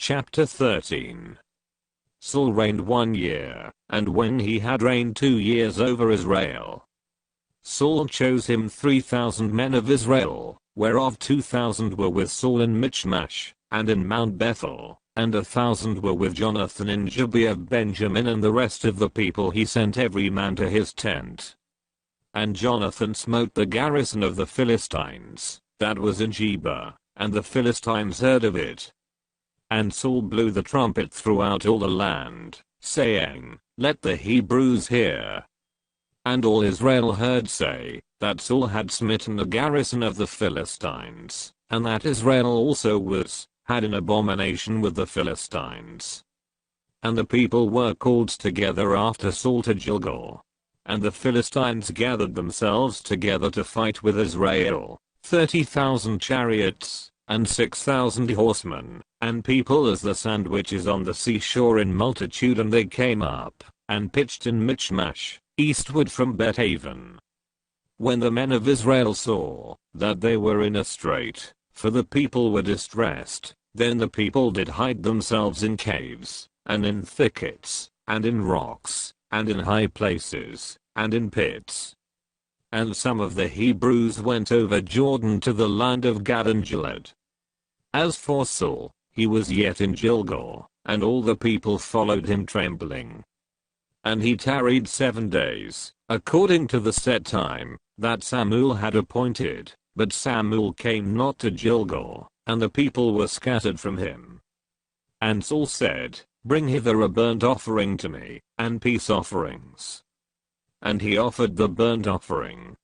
Chapter 13. Saul reigned 1 year, and when he had reigned 2 years over Israel, Saul chose him 3,000 men of Israel, whereof 2,000 were with Saul in Michmash, and in Mount Bethel, and 1,000 were with Jonathan in Gibeah of Benjamin, and the rest of the people he sent every man to his tent. And Jonathan smote the garrison of the Philistines, that was in Gibeah, and the Philistines heard of it. And Saul blew the trumpet throughout all the land, saying, Let the Hebrews hear. And all Israel heard say, that Saul had smitten the garrison of the Philistines, and that Israel also had an abomination with the Philistines. And the people were called together after Saul to Gilgal. And the Philistines gathered themselves together to fight with Israel, 30,000 chariots, and 6,000 horsemen, and people as the sand which is on the seashore in multitude. And they came up, and pitched in Michmash, eastward from Bethaven. When the men of Israel saw that they were in a strait, for the people were distressed, then the people did hide themselves in caves, and in thickets, and in rocks, and in high places, and in pits. And some of the Hebrews went over Jordan to the land of Gad and Gilead. As for Saul, he was yet in Gilgal, and all the people followed him trembling. And he tarried 7 days, according to the set time that Samuel had appointed, but Samuel came not to Gilgal, and the people were scattered from him. And Saul said, Bring hither a burnt offering to me, and peace offerings. And he offered the burnt offering.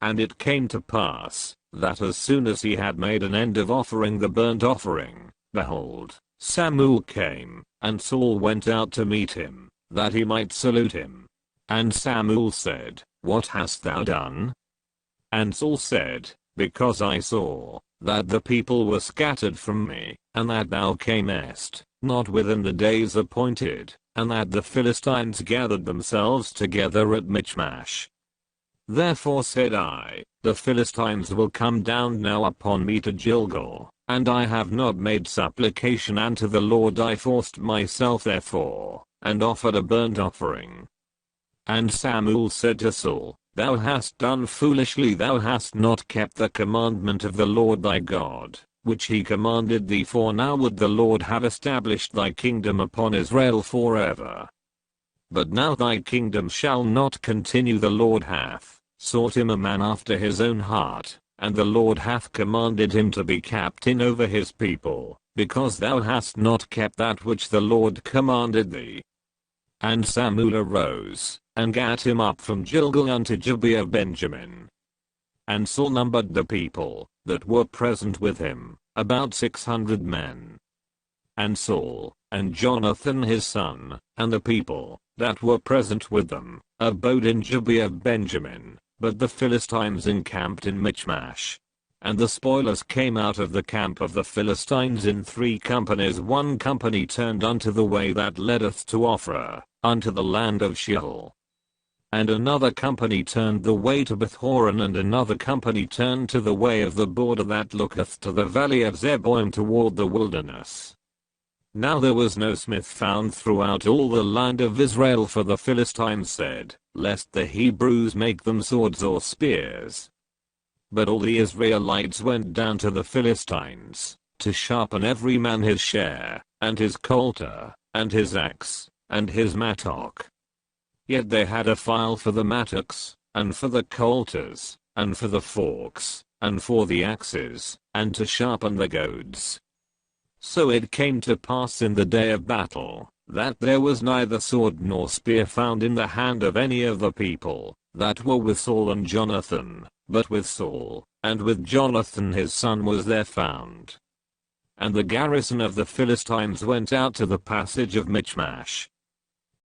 And it came to pass, that as soon as he had made an end of offering the burnt offering, behold, Samuel came, and Saul went out to meet him, that he might salute him. And Samuel said, What hast thou done? And Saul said, Because I saw that the people were scattered from me, and that thou camest not within the days appointed, and that the Philistines gathered themselves together at Michmash. Therefore said I, The Philistines will come down now upon me to Gilgal, and I have not made supplication unto the Lord. I forced myself therefore, and offered a burnt offering. And Samuel said to Saul, Thou hast done foolishly. Thou hast not kept the commandment of the Lord thy God, which he commanded thee. For now would the Lord have established thy kingdom upon Israel forever. But now thy kingdom shall not continue. The Lord hath sought him a man after his own heart, and the Lord hath commanded him to be captain over his people, because thou hast not kept that which the Lord commanded thee. And Samuel arose, and gat him up from Gilgal unto Gibeah of Benjamin. And Saul numbered the people that were present with him, about 600 men. And Saul, and Jonathan his son, and the people that were present with them, abode in Gibeah of Benjamin, but the Philistines encamped in Michmash. And the spoilers came out of the camp of the Philistines in 3 companies. 1 company turned unto the way that leadeth to Ophrah, unto the land of Sheol. And another company turned the way to Bethhoron, and another company turned to the way of the border that looketh to the valley of Zeboim toward the wilderness. Now there was no smith found throughout all the land of Israel, for the Philistines said, Lest the Hebrews make them swords or spears. But all the Israelites went down to the Philistines, to sharpen every man his share, and his coulter, and his axe, and his mattock. Yet they had a file for the mattocks, and for the coulters, and for the forks, and for the axes, and to sharpen the goads. So it came to pass in the day of battle, that there was neither sword nor spear found in the hand of any of the people that were with Saul and Jonathan, but with Saul, and with Jonathan his son was there found. And the garrison of the Philistines went out to the passage of Michmash,